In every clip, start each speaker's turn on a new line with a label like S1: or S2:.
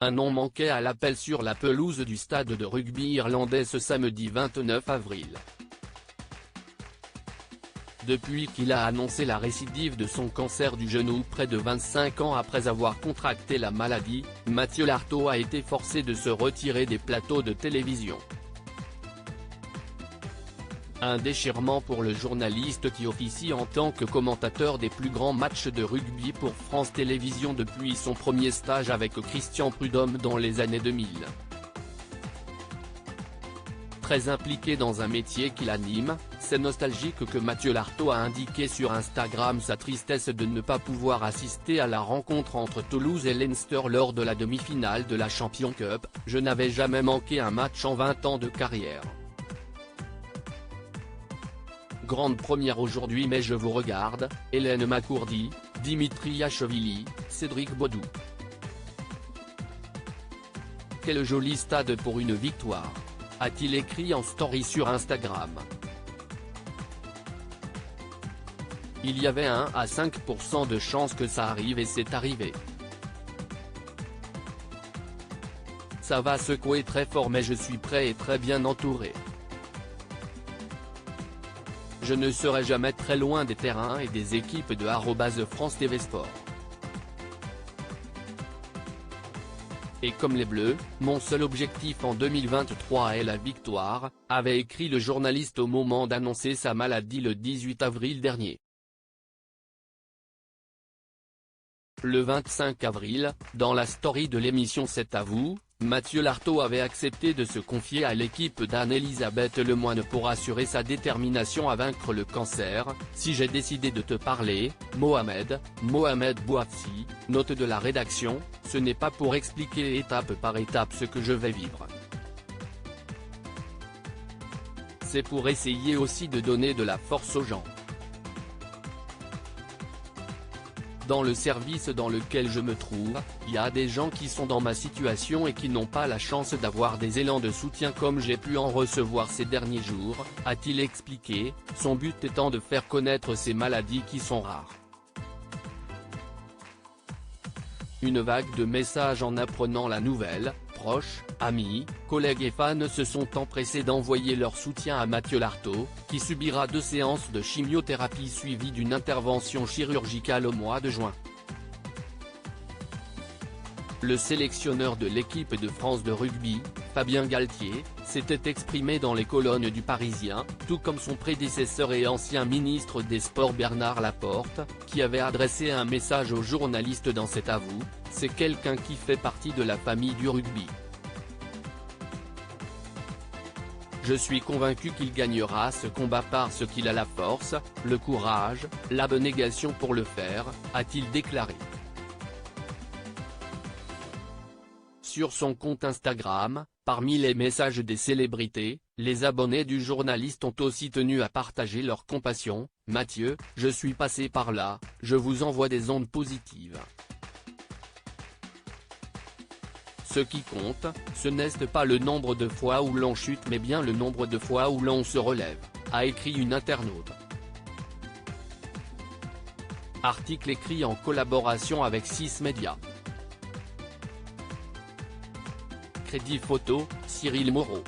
S1: Un nom manquait à l'appel sur la pelouse du stade de rugby irlandais ce samedi 29 avril. Depuis qu'il a annoncé la récidive de son cancer du genou près de 25 ans après avoir contracté la maladie, Mathieu Lartaud a été forcé de se retirer des plateaux de télévision. Un déchirement pour le journaliste qui officie en tant que commentateur des plus grands matchs de rugby pour France Télévisions depuis son premier stage avec Christian Prudhomme dans les années 2000. Très impliqué dans un métier qu'il anime, c'est nostalgique que Mathieu Lartaud a indiqué sur Instagram sa tristesse de ne pas pouvoir assister à la rencontre entre Toulouse et Leinster lors de la demi-finale de la Champions Cup. « Je n'avais jamais manqué un match en 20 ans de carrière. Grande première aujourd'hui mais je vous regarde, Hélène Macourdy, Dimitri Yachvili, Cédric Baudou. Quel joli stade pour une victoire », a-t-il écrit en story sur Instagram. Il y avait 1 à 5% de chance que ça arrive et c'est arrivé. Ça va secouer très fort mais je suis prêt et très bien entouré. Je ne serai jamais très loin des terrains et des équipes de @France TV Sport. Et comme les Bleus, mon seul objectif en 2023 est la victoire, avait écrit le journaliste au moment d'annoncer sa maladie le 18 avril dernier. Le 25 avril, dans la story de l'émission C'est à vous, Mathieu Lartaud avait accepté de se confier à l'équipe d'Anne-Elisabeth Lemoine pour assurer sa détermination à vaincre le cancer. « Si j'ai décidé de te parler, Mohamed Bouafsi, note de la rédaction, ce n'est pas pour expliquer étape par étape ce que je vais vivre. C'est pour essayer aussi de donner de la force aux gens. Dans le service dans lequel je me trouve, il y a des gens qui sont dans ma situation et qui n'ont pas la chance d'avoir des élans de soutien comme j'ai pu en recevoir ces derniers jours, a-t-il expliqué, son but étant de faire connaître ces maladies qui sont rares. Une vague de messages en apprenant la nouvelle, proches, amis, collègues et fans se sont empressés d'envoyer leur soutien à Mathieu Lartaud, qui subira 2 séances de chimiothérapie suivies d'une intervention chirurgicale au mois de juin. Le sélectionneur de l'équipe de France de rugby, Fabien Galtier, s'était exprimé dans les colonnes du Parisien, tout comme son prédécesseur et ancien ministre des Sports Bernard Laporte, qui avait adressé un message aux journalistes dans C'est à vous. C'est quelqu'un qui fait partie de la famille du rugby. Je suis convaincu qu'il gagnera ce combat parce qu'il a la force, le courage, l'abnégation pour le faire, a-t-il déclaré. Sur son compte Instagram, parmi les messages des célébrités, les abonnés du journaliste ont aussi tenu à partager leur compassion. « Mathieu, je suis passé par là, je vous envoie des ondes positives. Ce qui compte, ce n'est pas le nombre de fois où l'on chute mais bien le nombre de fois où l'on se relève », a écrit une internaute. Article écrit en collaboration avec 6 médias. Crédit photo, Cyril Moreau.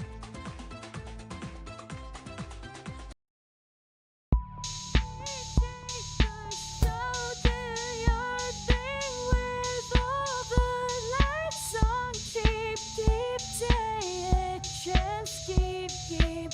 S2: Keep